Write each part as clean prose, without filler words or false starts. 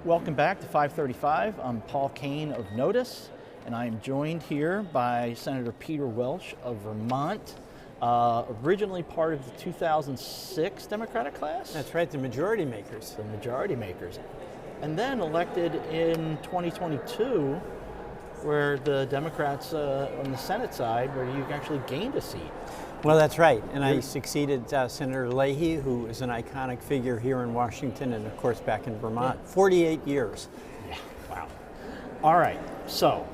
Welcome back to 535. I'm Paul Kane of Notice, and I am joined here by Senator Peter Welch of Vermont, originally part of the 2006 Democratic class. That's right, the majority makers. The majority makers. And then elected in 2022, where the Democrats on the Senate side, where you actually gained a seat. Well, that's right, and I succeeded Senator Leahy, who is an iconic figure here in Washington and, of course, back in Vermont. Yeah. 48 years. Yeah, wow. All right, so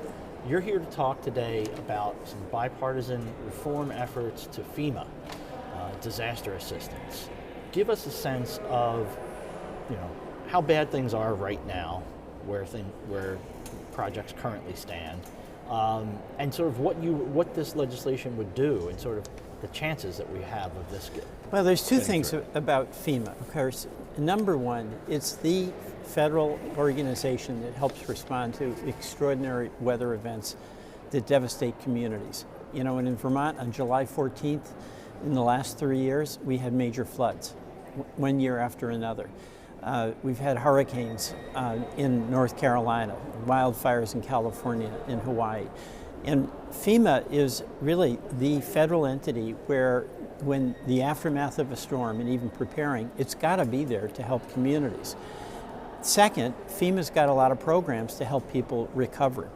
you're here to talk today about some bipartisan reform efforts to FEMA, disaster assistance. Give us a sense of, how bad things are right now, where projects currently stand, and sort of what this legislation would do, and sort of the chances that we have of this. Well, there's two things about FEMA. Of course, number one, it's the federal organization that helps respond to extraordinary weather events that devastate communities. And in Vermont, on July 14th, in the last 3 years, we had major floods, one year after another. We've had hurricanes in North Carolina, wildfires in California, in Hawaii. And FEMA is really the federal entity where, when the aftermath of a storm and even preparing, it's got to be there to help communities. Second, FEMA's got a lot of programs to help people recover.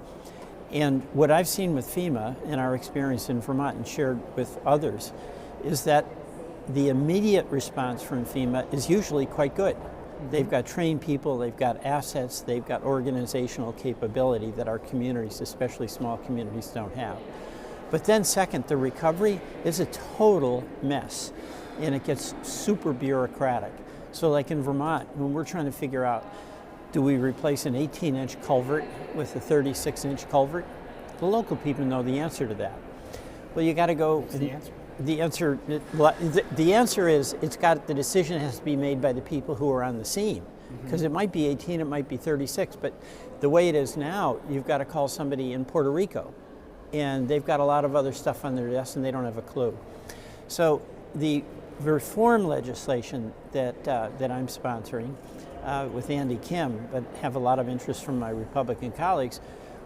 And what I've seen with FEMA in our experience in Vermont and shared with others is that the immediate response from FEMA is usually quite good. They've got trained people, they've got assets, they've got organizational capability that our communities, especially small communities, don't have. But then second, the recovery is a total mess, and it gets super bureaucratic. So like in Vermont, when we're trying to figure out, do we replace an 18-inch culvert with a 36-inch culvert? The local people know the answer to that. Well, you got to go. What's the answer? The answer is the decision has to be made by the people who are on the scene, because it might be 18, it might be 36, but the way it is now, you've got to call somebody in Puerto Rico, and they've got a lot of other stuff on their desk and they don't have a clue. So the reform legislation that I'm sponsoring with Andy Kim, but have a lot of interest from my Republican colleagues,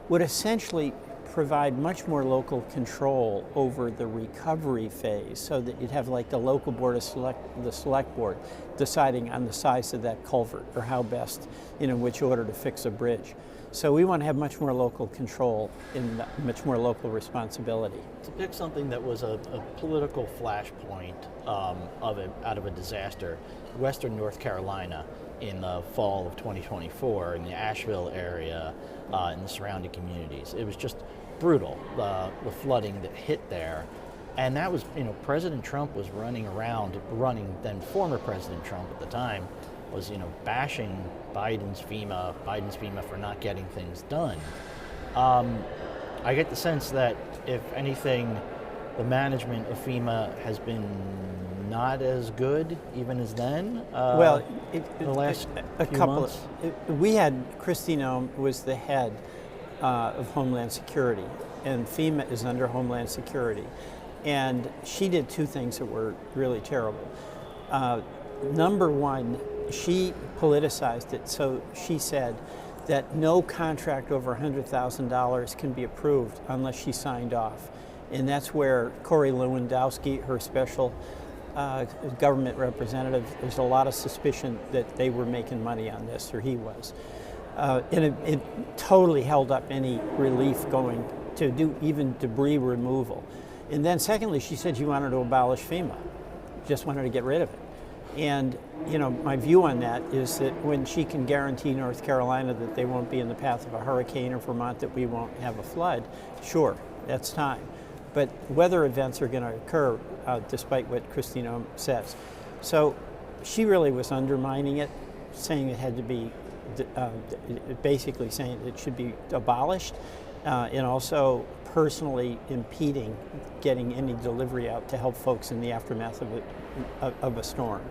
would essentially provide much more local control over the recovery phase, so that you'd have like the local board of the select board deciding on the size of that culvert or how best, which order to fix a bridge. So we want to have much more local control and much more local responsibility. To pick something that was a political flashpoint out of a disaster, Western North Carolina in the fall of 2024 in the Asheville area and the surrounding communities. It was just brutal, the flooding that hit there. And that was, President Trump was running, then former President Trump at the time, was, bashing Biden's FEMA for not getting things done. I get the sense that, if anything, the management of FEMA has been not as good even as then. The last few months. We had Kristi Noem was the head of Homeland Security, and FEMA is under Homeland Security, and she did two things that were really terrible. Number one, she politicized it, so she said that no contract over $100,000 can be approved unless she signed off, and that's where Corey Lewandowski, her special government representative, there's a lot of suspicion that they were making money on this, or he was. And it totally held up any relief going to do even debris removal. And then secondly, she said she wanted to abolish FEMA, just wanted to get rid of it. And my view on that is that when she can guarantee North Carolina that they won't be in the path of a hurricane, or Vermont that we won't have a flood, sure, that's time. But weather events are going to occur despite what Kristi Noem says. So she really was undermining it, saying it had to be, basically saying it should be abolished, and also personally impeding getting any delivery out to help folks in the aftermath of a storm.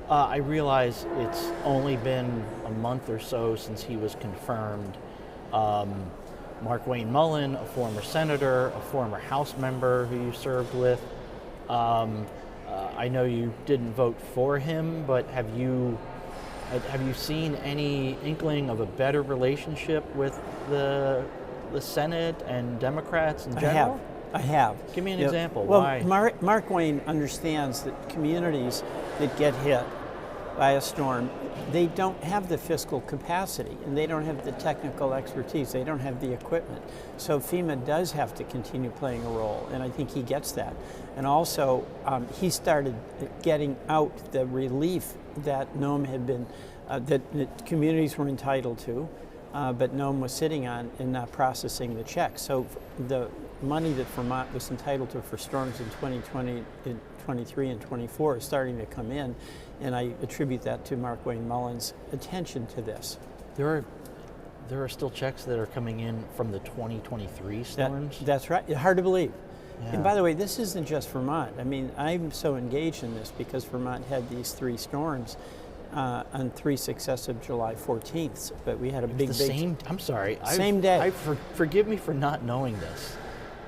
I realize it's only been a month or so since he was confirmed. Mark Wayne Mullen, a former senator, a former House member who you served with. I know you didn't vote for him, but have you Have you seen any inkling of a better relationship with the Senate and Democrats in general? I have. Give me an Yeah. example. Well, Why? Mark Wayne understands that communities that get hit by a storm, they don't have the fiscal capacity and they don't have the technical expertise. They don't have the equipment. So FEMA does have to continue playing a role, and I think he gets that. And also, he started getting out the relief that NOM had been, that communities were entitled to, but NOM was sitting on and not processing the checks. So the money that Vermont was entitled to for storms in 2020, in 23 and 24 is starting to come in, and I attribute that to Mark Wayne Mullen's attention to this. There are still checks that are coming in from the 2023 storms? That's right. Hard to believe. Yeah. And by the way, this isn't just Vermont. I mean, I'm so engaged in this because Vermont had these 3 storms on 3 successive July 14th, but we had a big same. I'm sorry. Same day. Forgive me for not knowing this.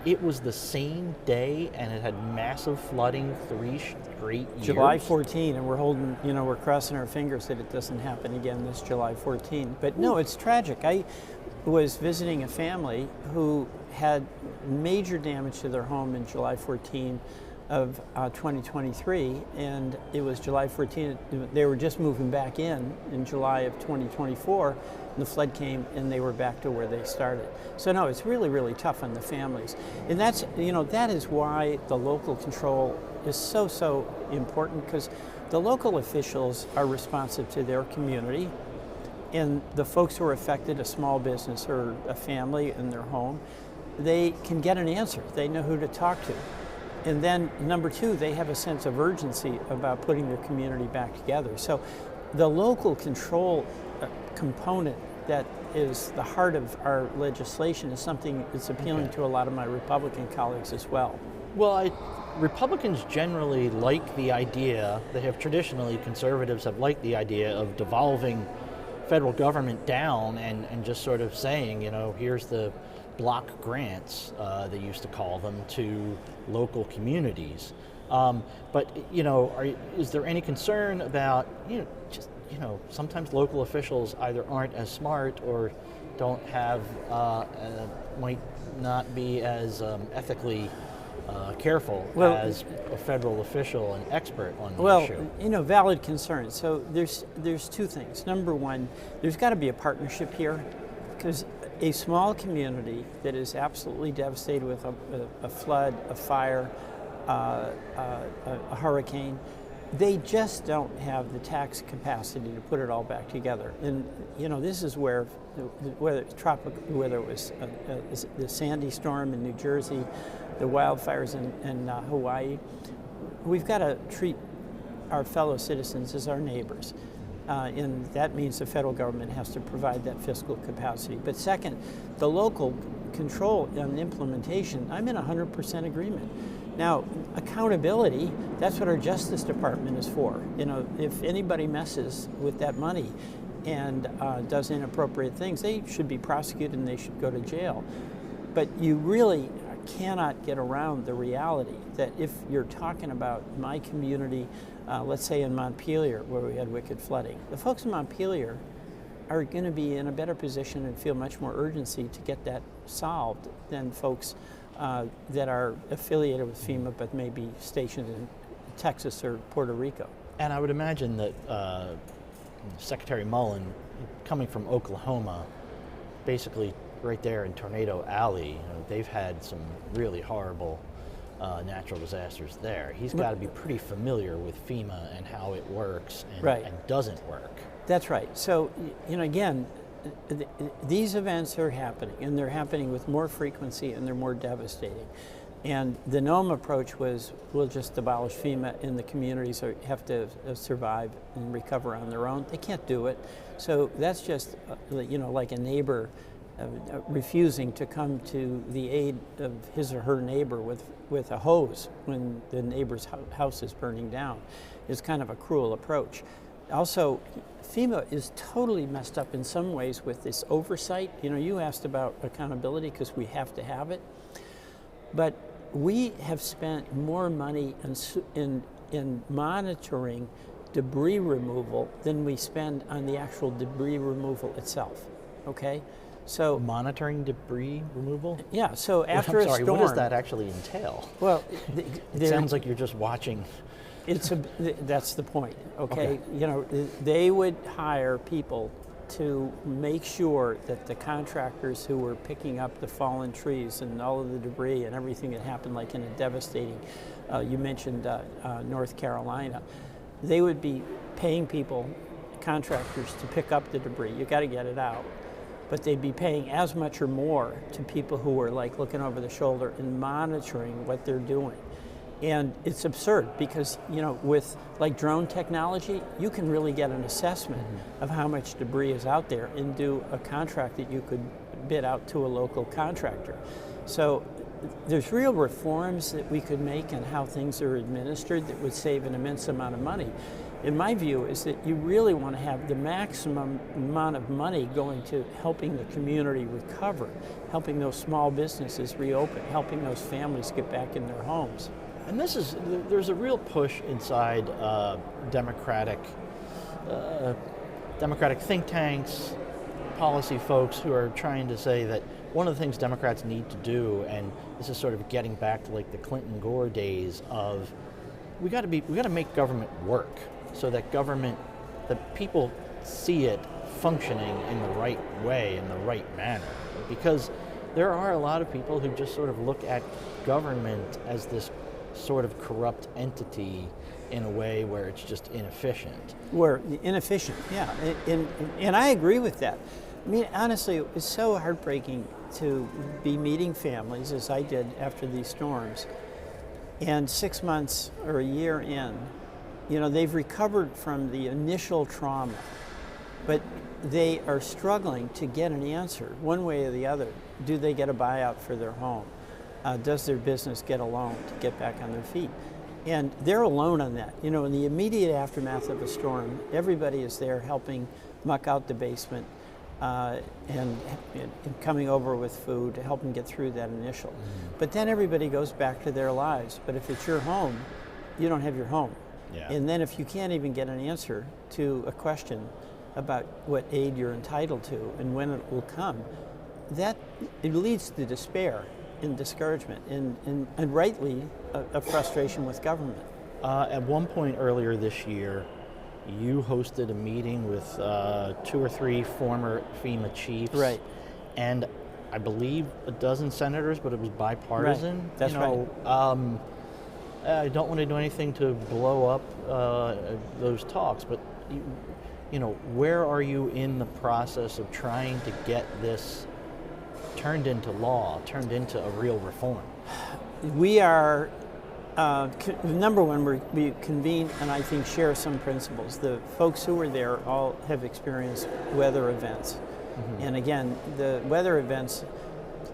It was the same day, and it had massive flooding 3 straight years. July 14, and we're holding, we're crossing our fingers that it doesn't happen again this July 14. But no, it's tragic. I was visiting a family who had major damage to their home in July 14 of 2023, and it was July 14. They were just moving back in July of 2024, and the flood came and they were back to where they started. So no, it's really, really tough on the families. And that's, that is why the local control is so important, because the local officials are responsive to their community, and the folks who are affected, a small business or a family in their home, they can get an answer. They know who to talk to. And then number 2, they have a sense of urgency about putting their community back together. So the local control component that is the heart of our legislation is something that's appealing to a lot of my Republican colleagues as well. Well, Republicans generally like the idea, conservatives have liked the idea of devolving federal government down and just sort of saying, here's the block grants, they used to call them, to local communities. But is there any concern about sometimes local officials either aren't as smart or don't have might not be as ethically careful as a federal official and expert on the issue? Valid concern. So there's 2 things. Number 1, there's got to be a partnership here, because a small community that is absolutely devastated with a flood, a fire, a hurricane, they just don't have the tax capacity to put it all back together. And this is whether it was the Sandy storm in New Jersey, the wildfires in Hawaii, we've got to treat our fellow citizens as our neighbors. And that means the federal government has to provide that fiscal capacity. But second, the local control and implementation, I'm in 100% agreement. Now, accountability, that's what our Justice Department is for. If anybody messes with that money and does inappropriate things, they should be prosecuted and they should go to jail. But you really cannot get around the reality that if you're talking about my community, let's say in Montpelier, where we had wicked flooding, the folks in Montpelier are going to be in a better position and feel much more urgency to get that solved than folks that are affiliated with FEMA but may be stationed in Texas or Puerto Rico. And I would imagine that Secretary Mullen, coming from Oklahoma, basically right there in Tornado Alley, they've had some really horrible natural disasters there. He's got to be pretty familiar with FEMA and how it works and doesn't work. That's right. So, again, these events are happening, and they're happening with more frequency, and they're more devastating. And the NOM approach was, we'll just abolish FEMA, and the communities have to survive and recover on their own. They can't do it. So that's just, like a neighbor refusing to come to the aid of his or her neighbor with a hose when the neighbor's house is burning down. Is kind of a cruel approach. Also, FEMA is totally messed up in some ways with this oversight. You asked about accountability because we have to have it. But we have spent more money in monitoring debris removal than we spend on the actual debris removal itself. Okay, so Monitoring debris removal? yeah. So after I'm sorry, a storm, what does that actually entail? well, It sounds like you're just watching. that's the point. Okay, Okay. you know, they would hire people to make sure that the contractors who were picking up the fallen trees and all of the debris and everything that happened, like in a devastating, you mentioned North Carolina, they would be paying people, contractors, to pick up the debris. You got to get it out. But they'd be paying as much or more to people who were like looking over the shoulder and monitoring what they're doing. And it's absurd because, you know, with like drone technology, you can really get an assessment of how much debris is out there and do a contract that you could bid out to a local contractor. So there's real reforms that we could make in how things are administered that would save an immense amount of money. In my view is that you really want to have the maximum amount of money going to helping the community recover, helping those small businesses reopen, helping those families get back in their homes. And there's a real push inside Democratic think tanks, policy folks who are trying to say that one of the things Democrats need to do, and this is sort of getting back to like the Clinton Gore days of, we got to make government work so that people see it functioning in the right way, in the right manner. Because there are a lot of people who just sort of look at government as this sort of corrupt entity in a way where it's just inefficient. We're inefficient, yeah, and I agree with that. I mean, honestly, it was so heartbreaking to be meeting families, as I did after these storms, and 6 months or a year in, you know, they've recovered from the initial trauma, but they are struggling to get an answer, one way or the other. Do they get a buyout for their home? Does their business get a loan to get back on their feet? And they're alone on that. You know, in the immediate aftermath of a storm, everybody is there helping muck out the basement and coming over with food to help them get through that initial. But then everybody goes back to their lives. But if it's your home, you don't have your home. Yeah. And then if you can't even get an answer to a question about what aid you're entitled to and when it will come, it leads to despair and discouragement and rightly a frustration with government. At one point earlier this year, you hosted a meeting with 2 or 3 former FEMA chiefs. Right. And I believe a dozen senators, but it was bipartisan. Right. That's right. I don't want to do anything to blow up those talks, but you know, where are you in the process of trying to get this turned into law, turned into a real reform? We are, number one, we convene and I think share some principles. The folks who were there all have experienced weather events. And again, the weather events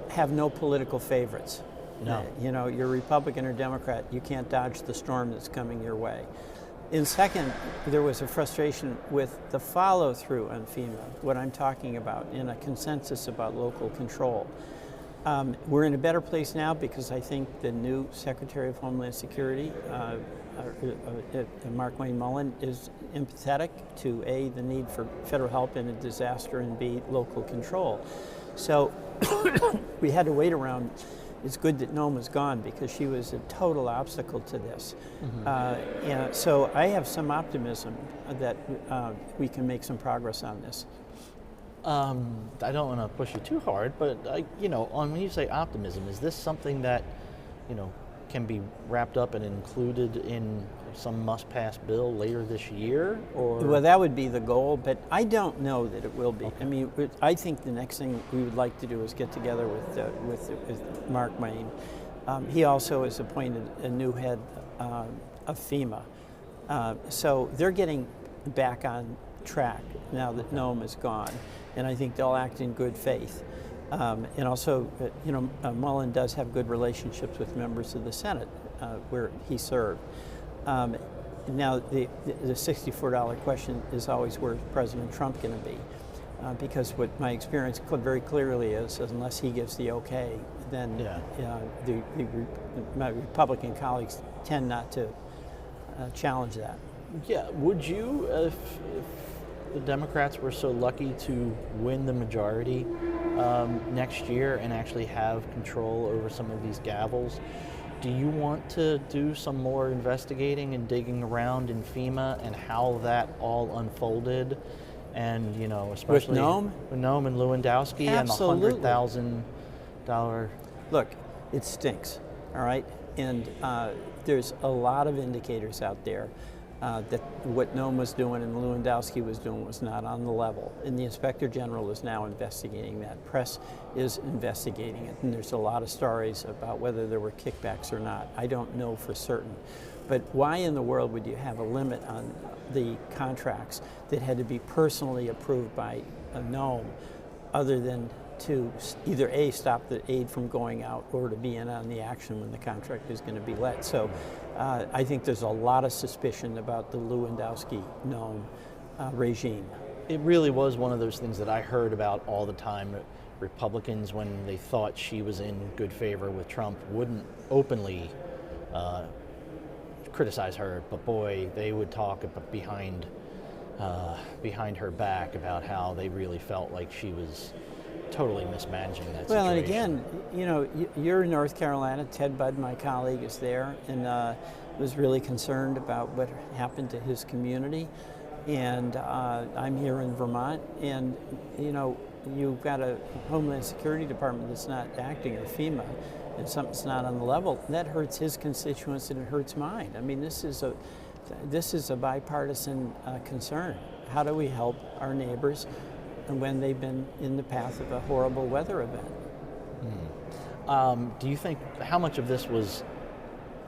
have no political favorites. No. You know, you're Republican or Democrat, you can't dodge the storm that's coming your way. And second, there was a frustration with the follow-through on FEMA, what I'm talking about, in a consensus about local control. We're in a better place now because I think the new Secretary of Homeland Security, Mark Wayne Mullen, is empathetic to A, the need for federal help in a disaster, and B, local control. So we had to wait around. It's good that Noma's gone because she was a total obstacle to this. So I have some optimism that we can make some progress on this. I don't want to push you too hard, but when you say optimism, is this something that, can be wrapped up and included in some must-pass bill later this year? Or well, that would be the goal, but I don't know that it will be. Okay. I mean, I think the next thing we would like to do is get together with Mark Wayne. He also has appointed a new head of FEMA, so they're getting back on track now that Nome is gone, and I think they'll act in good faith. And also, Mullen does have good relationships with members of the Senate where he served. Now, the $64 question is always where President Trump going to be? Because what my experience very clearly is unless he gives the okay, then my Republican colleagues tend not to challenge that. Yeah, would you, if the Democrats were so lucky to win the majority next year and actually have control over some of these gavels, do you want to do some more investigating and digging around in FEMA and how that all unfolded? And, you know, especially with Nome and Lewandowski Absolutely. and the $100,000. Look, it stinks, all right? And there's a lot of indicators out there that what Nome was doing and Lewandowski was doing was not on the level. And the Inspector General is now investigating that. Press is investigating it. And there's a lot of stories about whether there were kickbacks or not. I don't know for certain. But why in the world would you have a limit on the contracts that had to be personally approved by Nome, other than to either A, stop the aid from going out, or to be in on the action when the contract is going to be let? So I think there's a lot of suspicion about the Lewandowski-Nome regime. It really was one of those things that I heard about all the time. Republicans, when they thought she was in good favor with Trump, wouldn't openly criticize her, but boy, they would talk about behind her back about how they really felt like she was totally mismanaging that situation. Well, and again, you know, you're in North Carolina. Ted Budd, my colleague, is there, and was really concerned about what happened to his community. And I'm here in Vermont, and you know, you've got a Homeland Security Department that's not acting, or FEMA, and something's not on the level. That hurts his constituents, and it hurts mine. I mean, this is a bipartisan concern. How do we help our neighbors when they've been in the path of a horrible weather event? Do you think, how much of this was,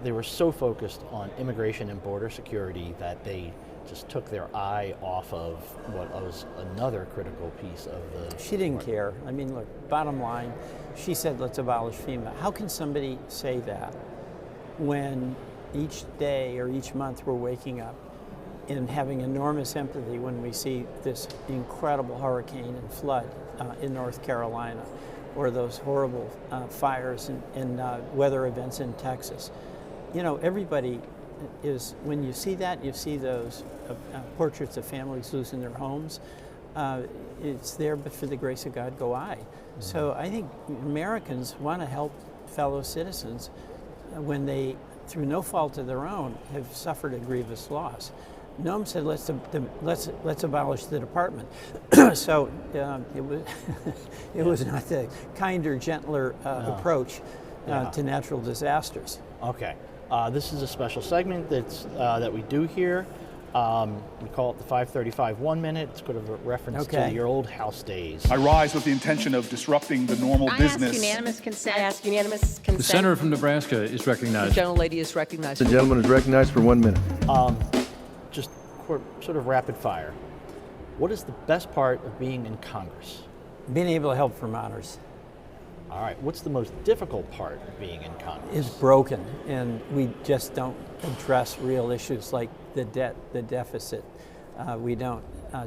they were so focused on immigration and border security that they just took their eye off of what was another critical piece of the... She didn't care. I mean, look, bottom line, she said, let's abolish FEMA. How can somebody say that when each day or each month we're waking up and having enormous empathy when we see this incredible hurricane and flood in North Carolina, or those horrible fires and weather events in Texas? You know, everybody is, when you see that, you see those portraits of families losing their homes. It's there, but for the grace of God go I. Mm-hmm. So I think Americans want to help fellow citizens when they, through no fault of their own, have suffered a grievous loss. Nome said, let's abolish the department. So it was not the kinder, gentler approach to natural disasters. Okay. This is a special segment that we do here. We call it the 535 1 minute. It's kind of a reference to your old house days. I rise with the intention of disrupting the normal business. I ask unanimous consent. I ask unanimous consent. The senator from Nebraska is recognized. The gentlelady is recognized. The gentleman is recognized for 1 minute. Just sort of rapid fire. What is the best part of being in Congress? Being able to help Vermonters. All right. What's the most difficult part of being in Congress? Is broken, and we just don't address real issues like the debt, the deficit. We don't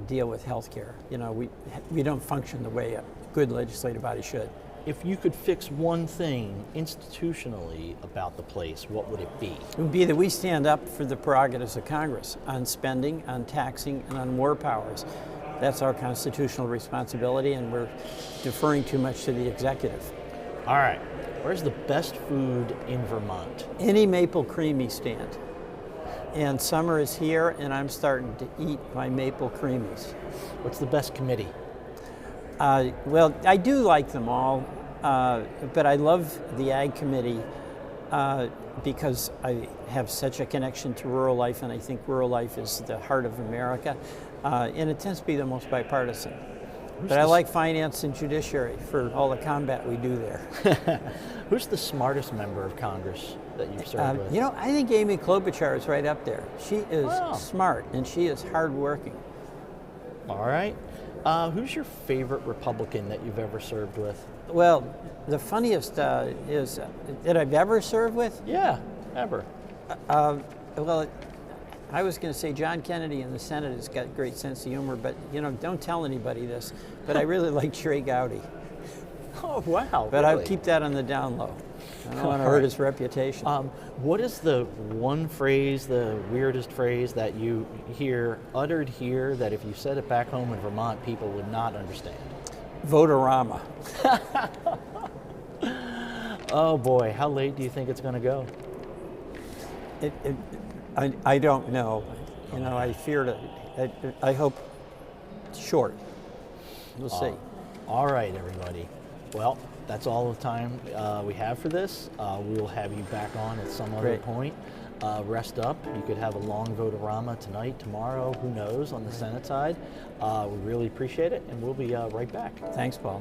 deal with health care. You know, we don't function the way a good legislative body should. If you could fix one thing institutionally about the place, what would it be? It would be that we stand up for the prerogatives of Congress on spending, on taxing, and on war powers. That's our constitutional responsibility, and we're deferring too much to the executive. All right. Where's the best food in Vermont? Any maple creamy stand. And summer is here, and I'm starting to eat my maple creamies. What's the best committee? Well, I do like them all, but I love the Ag Committee because I have such a connection to rural life, and I think rural life is the heart of America, and it tends to be the most bipartisan. But I like finance and judiciary for all the combat we do there. Who's the smartest member of Congress that you've served with? You know, I think Amy Klobuchar is right up there. She is smart, and she is hardworking. All right. Who's your favorite Republican that you've ever served with? Well, the funniest is that I've ever served with? Yeah, ever. Well, I was going to say John Kennedy in the Senate has got a great sense of humor, but you know, don't tell anybody this. But I really like Trey Gowdy. Oh, wow. But really? I'll keep that on the down low. I don't want to hurt his reputation. What is the one phrase, the weirdest phrase that you hear uttered here that if you said it back home in Vermont, people would not understand? Votorama. Oh boy, how late do you think it's going to go? I don't know. You know, I fear to. I hope short. We'll see. All right, everybody. Well, that's all the time we have for this. We will have you back on at some other Great. point. Rest up. You could have a long votorama tonight, tomorrow, who knows, on the Senate side. We really appreciate it, and we'll be right back. Thanks, Paul.